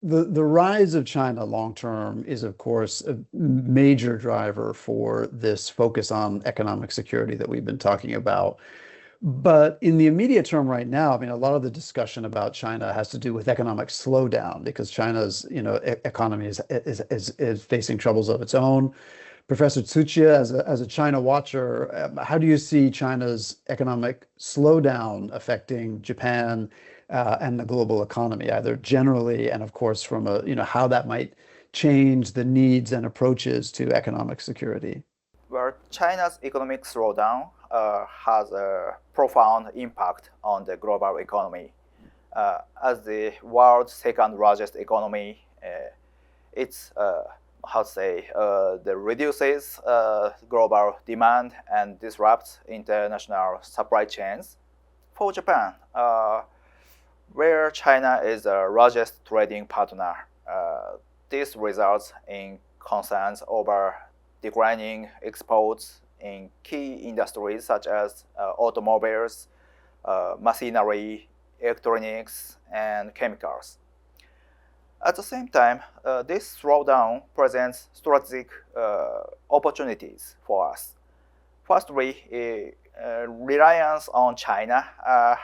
The rise of China long term is, of course, a major driver for this focus on economic security that we've been talking about. But in the immediate term right now, I mean, a lot of the discussion about China has to do with economic slowdown because China's, economy is facing troubles of its own. Professor Tsuchiya, as a China watcher, how do you see China's economic slowdown affecting Japan and the global economy, either generally and, of course, from how that might change the needs and approaches to economic security? Well, China's economic slowdown has a profound impact on the global economy. As the world's second largest economy, it's the reduces global demand and disrupts international supply chains. For Japan, where China is the largest trading partner, this results in concerns over declining exports in key industries such as automobiles, machinery, electronics, and chemicals. At the same time, this slowdown presents strategic opportunities for us. Firstly, reliance on China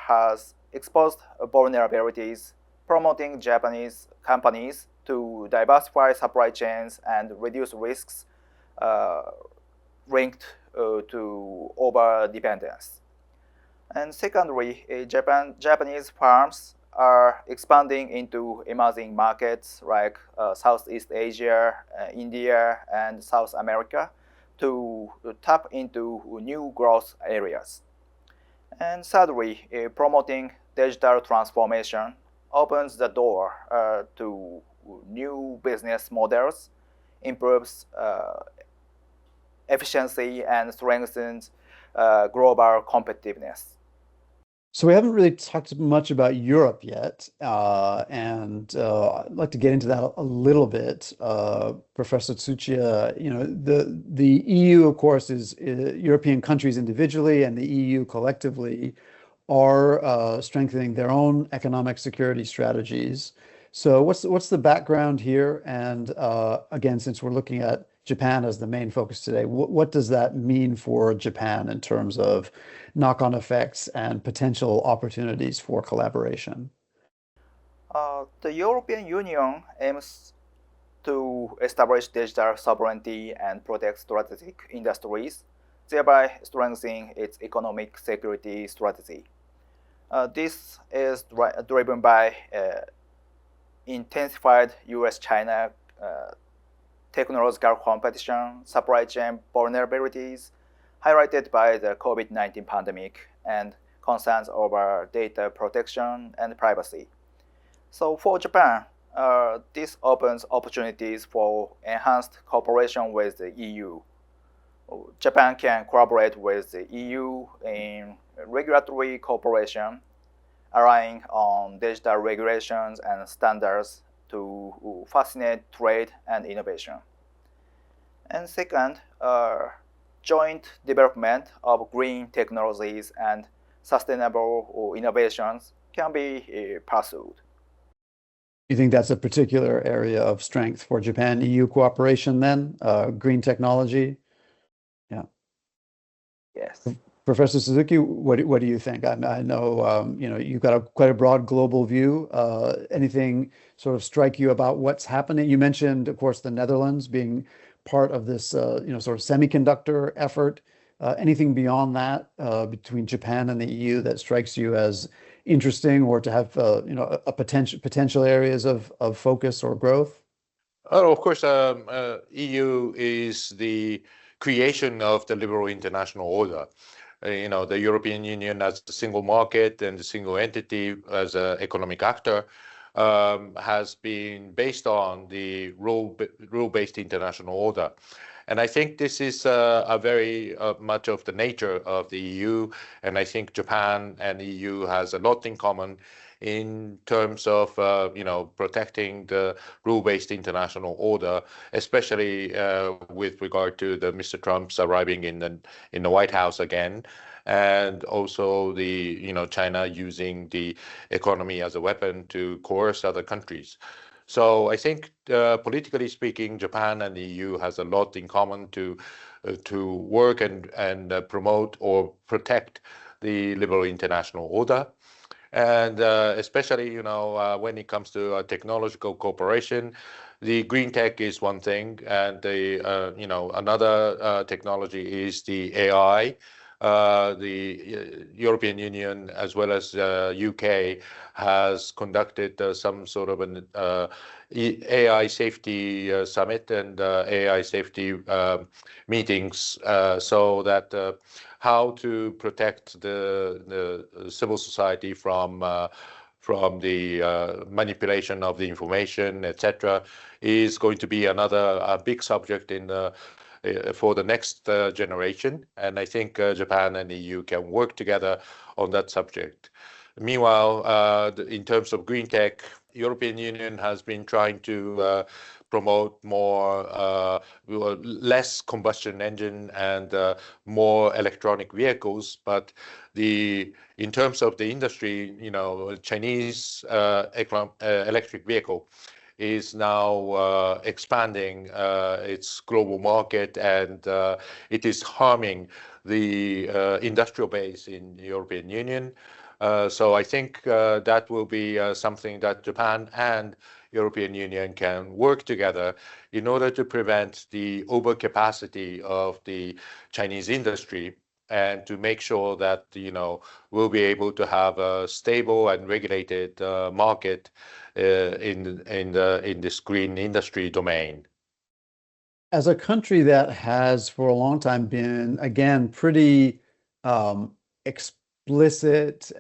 has exposed vulnerabilities, promoting Japanese companies to diversify supply chains and reduce risks linked to over-dependence. And secondly, Japanese firms are expanding into emerging markets like Southeast Asia, India, and South America to tap into new growth areas. And thirdly, promoting digital transformation opens the door to new business models, improves efficiency, and strengthens global competitiveness. So we haven't really talked much about Europe yet, and I'd like to get into that a little bit. Professor Tsuchiya, the EU, of course, is European countries individually, and the EU collectively are strengthening their own economic security strategies. So what's the background here? And again, since we're looking at Japan as the main focus today, what does that mean for Japan in terms of knock-on effects and potential opportunities for collaboration? The European Union aims to establish digital sovereignty and protect strategic industries, thereby strengthening its economic security strategy. This is driven by intensified US-China technological competition, supply chain vulnerabilities, highlighted by the COVID-19 pandemic, and concerns over data protection and privacy. So for Japan, this opens opportunities for enhanced cooperation with the EU. Japan can collaborate with the EU in regulatory cooperation, relying on digital regulations and standards to facilitate trade and innovation. And second, joint development of green technologies and sustainable innovations can be pursued. You think that's a particular area of strength for Japan-EU cooperation then, green technology? Yeah. Yes. Professor Suzuki, what do you think? I know you've got quite a broad global view. Anything sort of strike you about what's happening? You mentioned, of course, the Netherlands being part of this sort of semiconductor effort. Anything beyond that between Japan and the EU that strikes you as interesting or to have a potential areas of focus or growth? Oh, of course, EU is the creation of the liberal international order. The European Union as a single market and a single entity as an economic actor has been based on the rule-based international order. And I think this is a very much of the nature of the EU. And I think Japan and the EU has a lot in common in terms of protecting the rule-based international order, especially with regard to Mr. Trump's arriving in the White House again, and also China using the economy as a weapon to coerce other countries. So I think politically speaking, Japan and the EU has a lot in common to work and promote or protect the liberal international order. And especially, when it comes to technological cooperation, the green tech is one thing, and another technology is the AI. The European Union as well as UK has conducted some sort of an AI safety summit and AI safety meetings so that how to protect the civil society from the manipulation of the information, etc., is going to be another big subject in for the next generation. And I think Japan and the EU can work together on that subject. Meanwhile, in terms of green tech, European Union has been trying to promote more less combustion engine and more electronic vehicles. But in terms of the industry, Chinese electric vehicle is now expanding its global market, and it is harming the industrial base in the European Union. So I think that will be something that Japan and European Union can work together in order to prevent the overcapacity of the Chinese industry and to make sure that, we'll be able to have a stable and regulated market in this green industry domain. As a country that has for a long time been, again, pretty explicit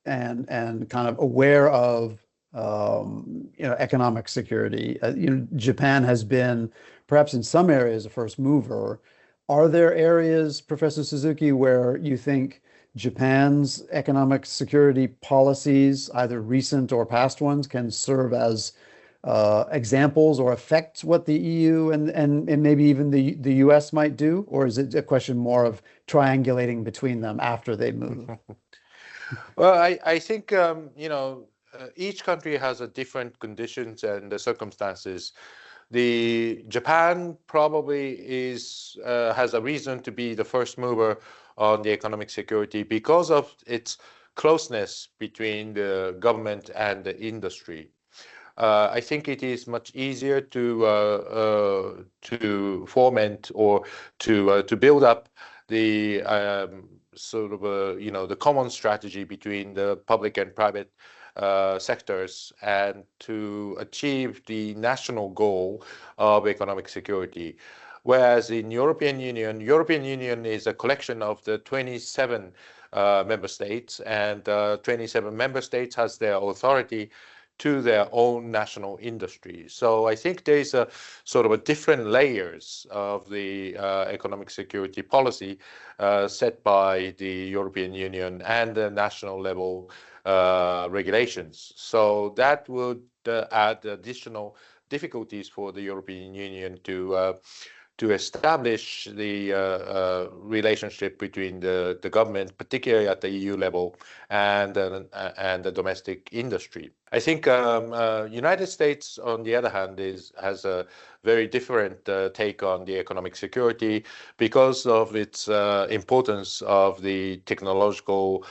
and kind of aware of economic security. Japan has been perhaps in some areas a first mover. Are there areas, Professor Suzuki, where you think Japan's economic security policies, either recent or past ones, can serve as examples or affect what the EU and maybe even the US might do? Or is it a question more of triangulating between them after they move? Well, I think, each country has a different conditions and circumstances. Japan probably has a reason to be the first mover on the economic security because of its closeness between the government and the industry. I think it is much easier to foment or to build up the sort of the common strategy between the public and private sectors and to achieve the national goal of economic security. Whereas in European Union is a collection of the 27 member states, and 27 member states has their authority to their own national industry. So I think there's a sort of a different layers of the economic security policy set by the European Union and the national level regulations. So that would add additional difficulties for the European Union to establish the relationship between the government, particularly at the EU level, and the domestic industry. I think United States, on the other hand, has a very different take on the economic security because of its importance of the technological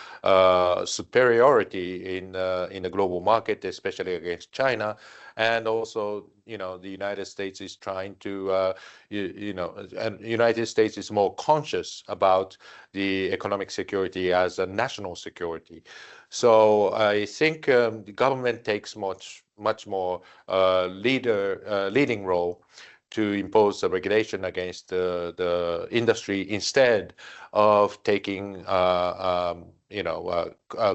superiority in the global market, especially against China. And also, the United States is trying to, and United States is more conscious about the economic security as a national security. So I think the government takes much more leading role to impose a regulation against the industry instead of taking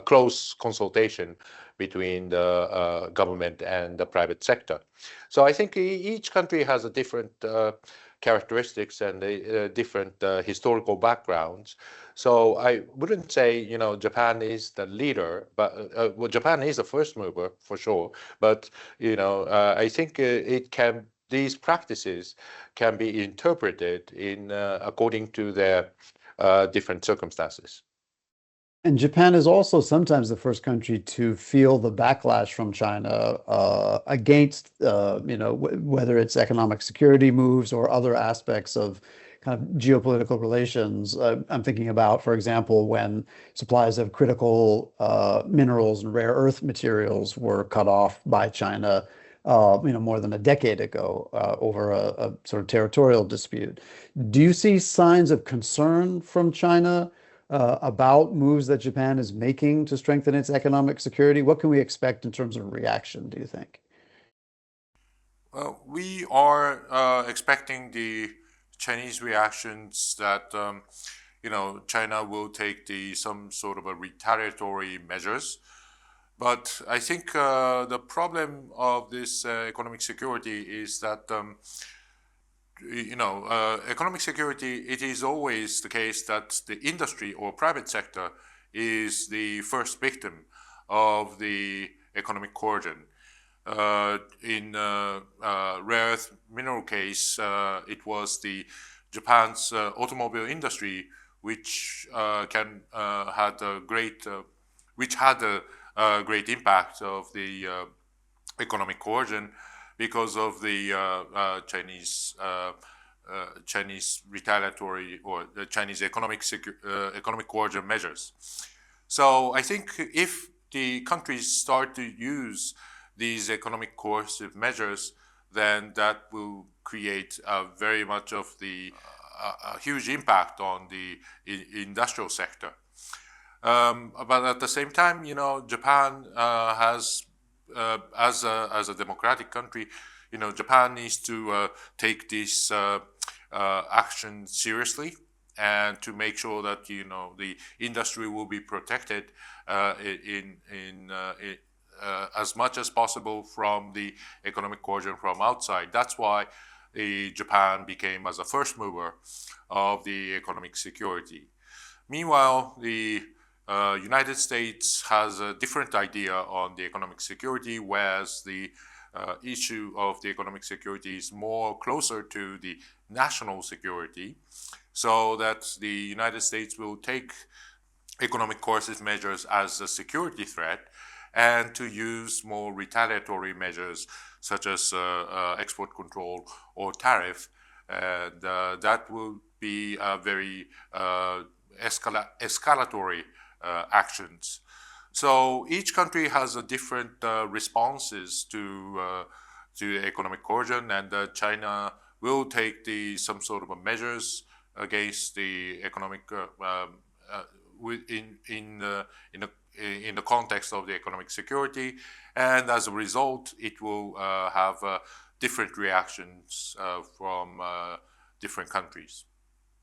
close consultation between the government and the private sector. So I think each country has a different characteristics and different historical backgrounds. So I wouldn't say, Japan is the leader, but well, Japan is a first mover for sure. But, I think these practices can be interpreted in according to their different circumstances. And Japan is also sometimes the first country to feel the backlash from China against, whether it's economic security moves or other aspects of kind of geopolitical relations. I'm thinking about, for example, when supplies of critical minerals and rare earth materials were cut off by China, more than a decade ago, over a sort of territorial dispute. Do you see signs of concern from China about moves that Japan is making to strengthen its economic security? What can we expect in terms of reaction, do you think? Well, we are expecting the Chinese reactions that China will take some sort of a retaliatory measures. But I think the problem of this economic security is that economic security, it is always the case that the industry or private sector is the first victim of the economic coercion. In rare earth mineral case, it was the Japan's automobile industry which had a great impact of the economic coercion because of the Chinese retaliatory or the Chinese economic coercion measures. So I think if the countries start to use these economic coercive measures, then that will create very much of a huge impact on the industrial sector. But at the same time, Japan has, as a democratic country, Japan needs to take this action seriously and to make sure that the industry will be protected as much as possible from the economic coercion from outside. That's why Japan became as a first mover of the economic security. Meanwhile, the United States has a different idea on the economic security, whereas the issue of the economic security is more closer to the national security, so that the United States will take economic coercive measures as a security threat and to use more retaliatory measures such as export control or tariff. And that will be very escalatory actions. So each country has a different responses to economic coercion, and China will take some sort of measures against the economic in the context of the economic security, and as a result, it will have different reactions from different countries.